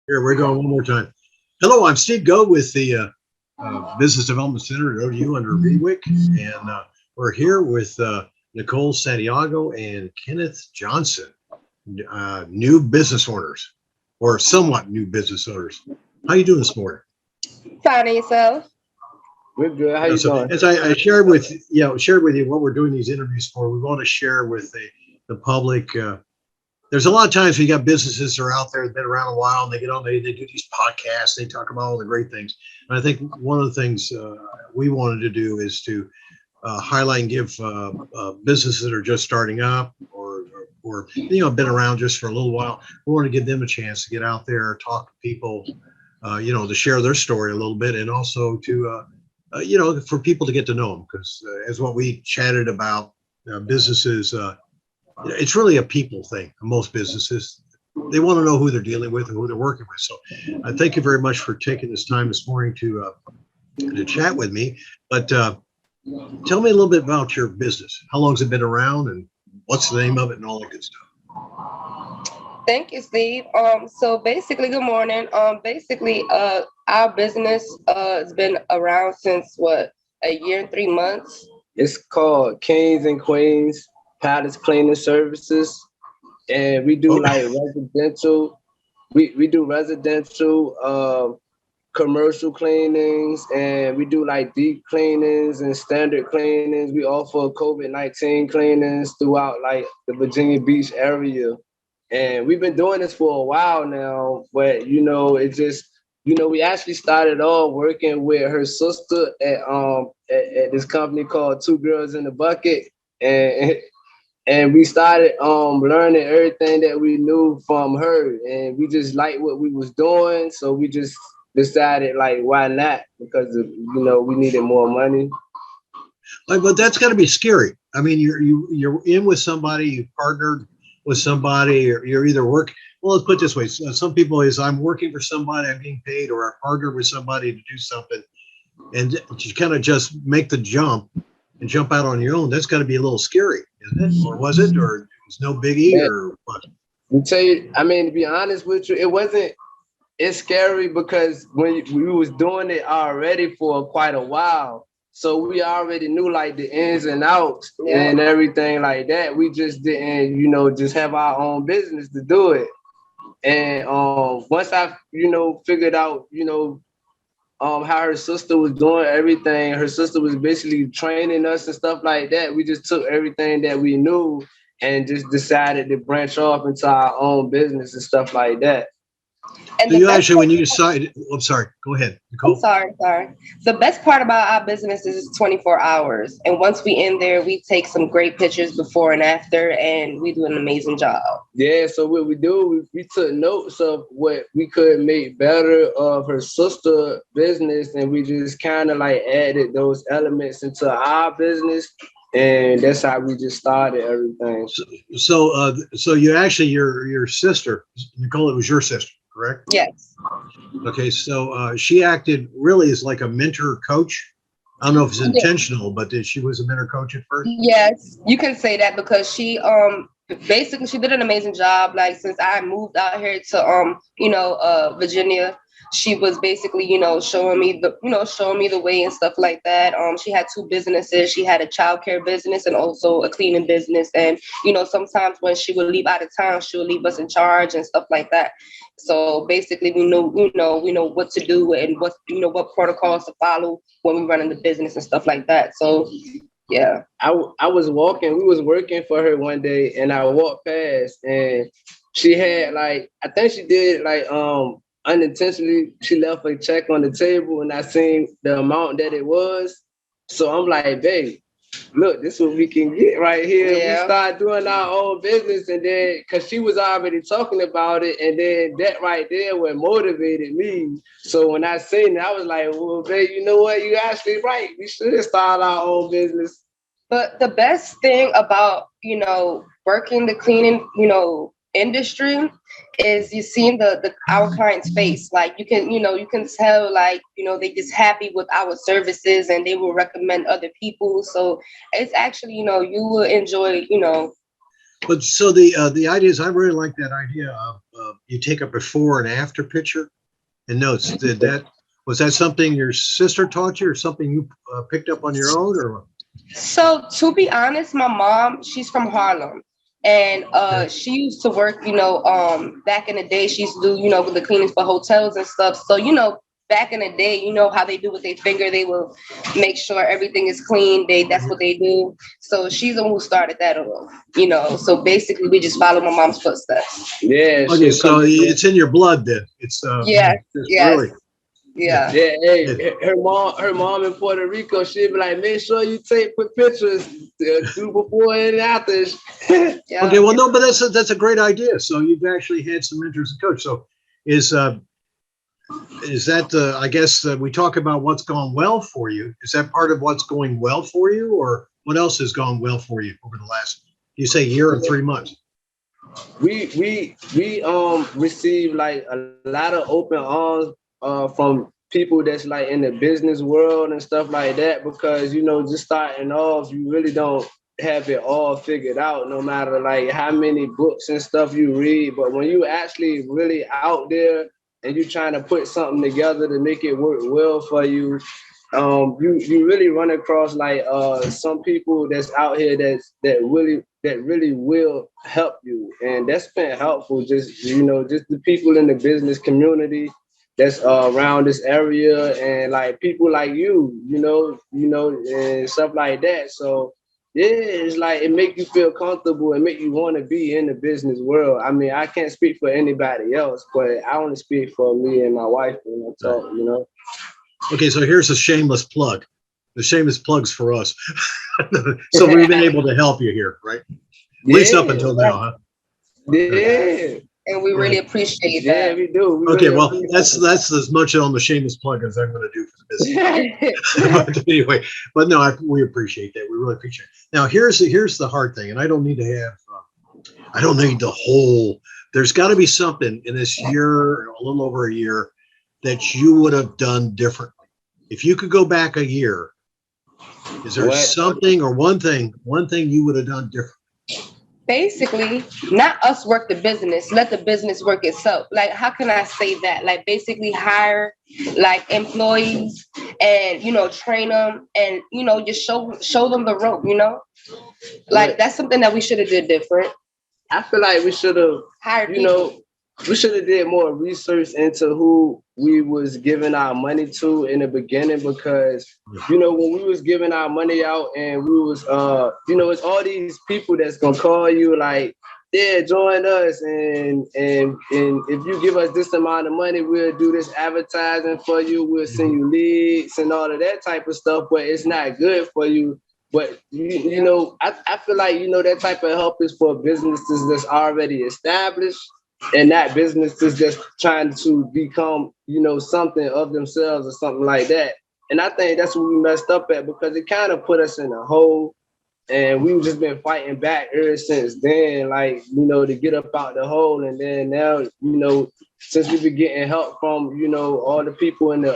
Here, we're going one more time. Hello, I'm Steve Go with the Business Development Center at ODU under VWIC, and we're here with Nicole Santiago and Kenneth Johnson, new business owners, or somewhat new business owners. How you doing this morning? Finding yourself. We're good. How Yeah, you so doing? as I shared with you what we're doing these interviews for, we want to share with the public. There's a lot of times we got businesses that are out there, been around a while, and they get on, they do these podcasts, they talk about all the great things. And I think one of the things we wanted to do is to highlight and give businesses that are just starting up or been around just for a little while. We want to give them a chance to get out there, talk to people, to share their story a little bit, and also to for people to get to know them, because as what we chatted about, businesses. It's really a people thing. Most businesses, they want to know who they're dealing with and who they're working with. So I thank you very much for taking this time this morning to chat with me. But tell me a little bit about your business. How long has it been around, and what's the name of it, and all that good stuff? Thank you, Steve. So basically, good morning. Our business has been around since what, a year and 3 months. It's called Kings and Queens Palace Cleaning Services, and we do Okay. like residential. We do residential, commercial cleanings, and we do like deep cleanings and standard cleanings. We offer COVID-19 cleanings throughout like the Virginia Beach area, and we've been doing this for a while now. But we actually started off working with her sister at this company called Two Girls in the Bucket, and and we started learning everything that we knew from her, and we just liked what we was doing, so we just decided like why not, because we needed more money. But that's got to be scary. I mean, you're in with somebody, you partnered with somebody, or you're either work. Well, let's put it this way: some people is I'm working for somebody, I'm being paid, or I partnered with somebody to do something, and to kind of just make the jump and jump out on your own. That's got to be a little scary, isn't it? Or was it? Or it was no biggie, Man, or what? to tell you, I mean, to be honest with you, it wasn't. It's scary because when we was doing it already for quite a while, so we already knew like the ins and outs Yeah. and everything like that. We just didn't, just have our own business to do it. And once I, figured out, how her sister was doing everything, her sister was basically training us and stuff like that. We just took everything that we knew and just decided to branch off into our own business and stuff like that. And So the you best actually, when you decided, I'm sorry, go ahead, I'm Nicole. sorry. The best part about our business is it's 24 hours. And once we in there, we take some great pictures before and after, and we do an amazing job. Yeah, so what we do, we took notes of what we could make better of her sister business, and we just kind of like added those elements into our business, and that's how we just started everything. So you actually, your sister, Nicole, it was your sister, correct? Yes. Okay, so she acted really as like a mentor coach. I don't know if it's Yeah. intentional, but she was a mentor coach at first. Yes, you can say that because she basically she did an amazing job. Like since I moved out here to Virginia, she was basically showing me the way and stuff like that. She had two businesses. She had a childcare business and also a cleaning business. And sometimes when she would leave out of town, she would leave us in charge and stuff like that. So basically, we know what to do and what protocols to follow when we run in the business and stuff like that. So yeah. I was walking, we was working for her one day, and I walked past, and she had like, I think she did like unintentionally, she left a check on the table, and I seen the amount that it was. So I'm like, babe, look, this is what we can get right here. Yeah. We start doing our own business, and then because she was already talking about it, and then that right there what motivated me. So when I seen it, I was like, well, babe, you know what? You actually right. We should start our own business. But the best thing about, working the cleaning, industry is you seeing the our client's face. Like you can tell like, they just happy with our services and they will recommend other people. So it's actually, you will enjoy, But so the idea is, I really like that idea of you take a before and after picture and notes. Was that something your sister taught you, or something you picked up on your own, or? So to be honest, my mom, she's from Harlem. And Okay. she used to work, back in the day, she used to do, the cleanings for hotels and stuff. So, back in the day, you know how they do with their finger, they will make sure everything is clean. That's what they do. So she's the one who started that off, So basically we just follow my mom's footsteps. Yeah, Okay, she'll so come. it's in your blood then. It's Yes, it's yes, really. yeah. Yeah, hey, It, her mom in Puerto Rico, she'd be like, make sure you put pictures, do before and after. Yeah. okay, well, no, but that's a great idea. So you've actually had some mentors and coach. So is that I guess we talk about what's gone well for you. Is that part of what's going well for you, or what else has gone well for you over the last, you say, year or 3 months? We receive like a lot of open arms from people that's like in the business world and stuff like that, because just starting off, you really don't have it all figured out, no matter like how many books and stuff you read. But when you actually really out there and you trying to put something together to make it work well for you, you really run across like some people that's out here that really will help you, and that's been helpful. Just just the people in the business community that's around this area, and like people like and stuff like that. So yeah, it's like it make you feel comfortable and make you want to be in the business world. I mean, I can't speak for anybody else, but I only speak for me and my wife when I talk. Okay, so here's a shameless plug. The shameless plugs for us. So we've been able to help you here, right? At least up until now, huh? Yeah. And we really appreciate that. Yeah, we do. We Okay, really well, appreciate that's as much on the shameless plug as I'm going to do for the business. But anyway, but no, we appreciate that. We really appreciate it. Now, here's the hard thing, and I don't need to have, I don't need the whole. There's got to be something in this year, a little over a year, that you would have done differently. If you could go back a year, is there What? something or one thing you would have done different? Basically, not us work the business, let the business work itself. Like, how can I say that? Like, basically hire like employees and train them, and just show them the rope. Like, that's something that we should have did different. I feel like we should have, Hired you know, we should have did more research into who we was giving our money to in the beginning, because when we was giving our money out and we was it's all these people that's gonna call you like, yeah, join us, and if you give us this amount of money, we'll do this advertising for you, we'll send you leads and all of that type of stuff, but it's not good for you. But I feel like that type of help is for businesses that's already established, and not businesses that's trying to become something of themselves or something like that. And I think that's what we messed up at, because it kind of put us in a hole, and we've just been fighting back ever since then, like to get up out the hole. And then now since we've been getting help from all the people in the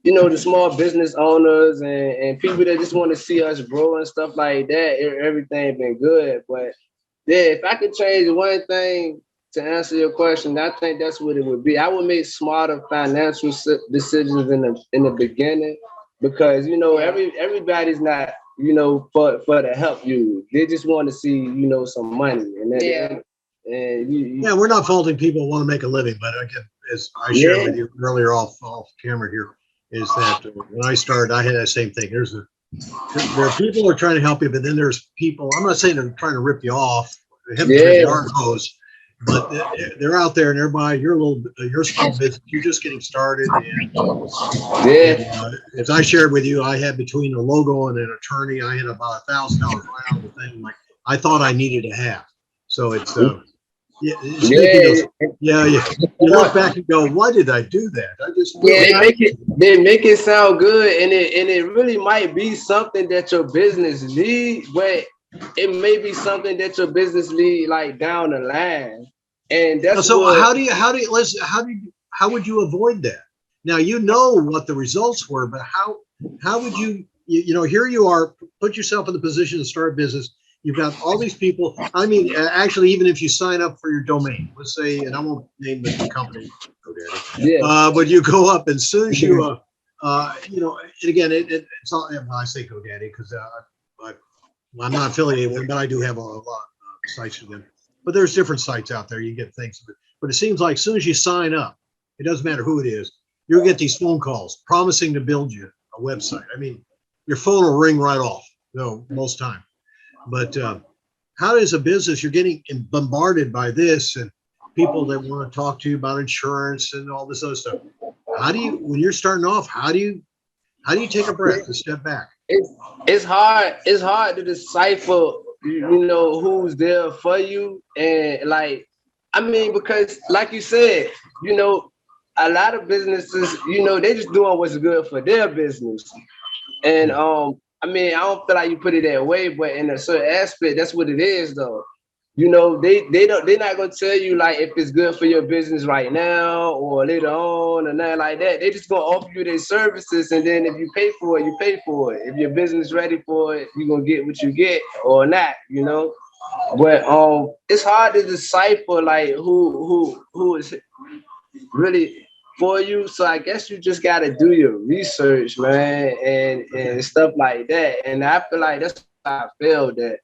the small business owners and people that just want to see us grow and stuff like that, everything been good. But yeah, if I could change one thing to answer your question, I think that's what it would be. I would make smarter financial decisions in the beginning, because everybody's not for to help you. They just want to see some money, and then Yeah, we're not faulting people who want to make a living, but again, as I shared with you earlier off camera here, is that when I started, I had that same thing. There are people who are trying to help you, but then there's people, I'm not saying they're trying to rip you off, they haven't rip your arm hose, but they're out there, and everybody, you're a small business, you're just getting started. And as I shared with you, I had between a logo and an attorney, I had about $1,000 right out of the thing. Like I thought I needed to have. So it's you look back and go, why did I do that? I just they make it sound good, and it really might be something that your business needs, but it may be something that your business need like down the line. And that's so how would you avoid that? Now you know what the results were, but how would you here you are, put yourself in the position to start a business. You've got all these people. I mean, actually, even if you sign up for your domain, let's say, and I won't name the company, GoDaddy, Yeah. but you go up, and as soon as you, and again, it's all. Well, I say GoDaddy because I'm not affiliated with them, but I do have a lot of sites with them. But there's different sites out there. You get things, but it seems like as soon as you sign up, it doesn't matter who it is, you'll get these phone calls promising to build you a website. I mean, your phone will ring right off, most time. But how does a business, you're getting bombarded by this and people that want to talk to you about insurance and all this other stuff. How do you, when you're starting off, how do you take a breath and step back? It's hard to decipher, who's there for you. And like, I mean, because like you said, a lot of businesses, they just doing what's good for their business. And I mean, I don't feel like you put it that way, but in a certain aspect, that's what it is though. They're not gonna tell you like if it's good for your business right now or later on or nothing like that. They just gonna offer you their services, and then if you pay for it, you pay for it. If your business ready for it, you're gonna get what you get or not, But it's hard to decipher like who is really for you. So I guess you just gotta do your research, man, and stuff like that. And I feel like that's how I failed at.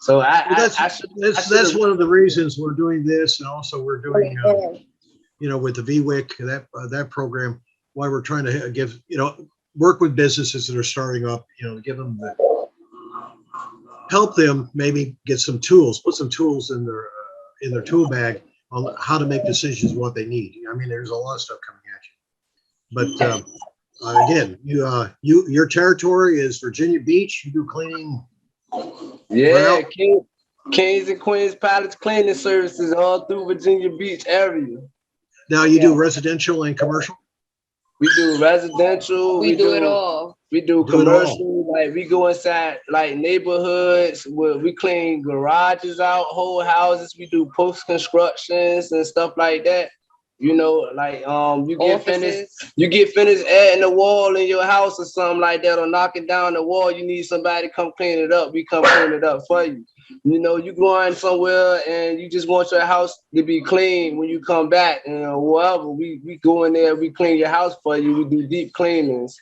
So that's one of the reasons we're doing this, and also we're doing with the VWIC, that program, why we're trying to give work with businesses that are starting up, give them help them maybe get some tools, put some tools in their tool bag on how to make decisions, what they need. I mean, there's a lot of stuff coming at you. But again, your territory is Virginia Beach. You do cleaning. Yeah, Kings and Queens Pilots cleaning services all through Virginia Beach area. Now you do residential and commercial? We do residential. We do it all. We do commercial. Like we go inside like neighborhoods where we clean garages out, whole houses. We do post constructions and stuff like that. Like you get finished adding a wall in your house or something like that, or knocking down the wall. You need somebody to come clean it up. We come clean it up for you. You going somewhere and you just want your house to be clean when you come back, whatever. We go in there, we clean your house for you. We do deep cleanings.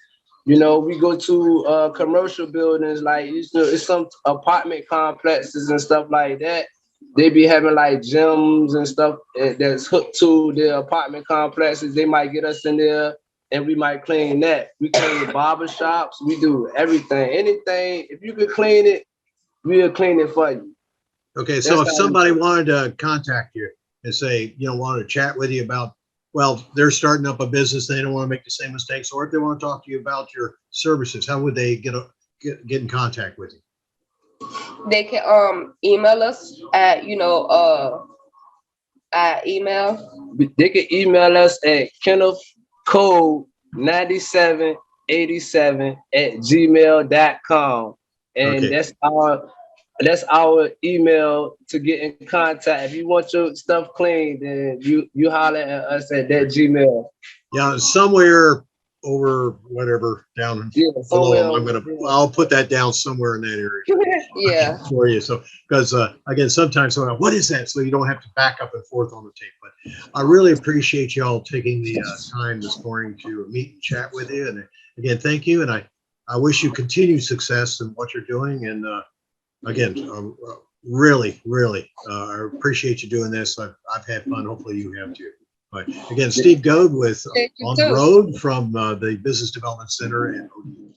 We go to commercial buildings, like it's some apartment complexes and stuff like that. They be having like gyms and stuff that's hooked to their apartment complexes. They might get us in there and we might clean that. We clean barber shops. We do everything. Anything. If you could clean it, we'll clean it for you. Okay. So if somebody wanted to contact you and say, wanted to chat with you about, well, they're starting up a business, they don't want to make the same mistakes, or if they want to talk to you about your services, how would they get in contact with you? They can email us at email. They can email us at kennethcode9787@gmail.com, and Okay. that's our email to get in contact. If you want your stuff clean, then you holler at us at that Gmail. Yeah, somewhere over whatever down below. I'll put that down somewhere in that area. Yeah. For you. So because again, sometimes what is that? So you don't have to back up and forth on the tape. But I really appreciate y'all taking the time this morning to meet and chat with you. And again, thank you. And I wish you continued success in what you're doing. And again, really, I appreciate you doing this. I've had fun. Hopefully you have too. But again, Steve Goad with On the Road from the Business Development Center in ODU.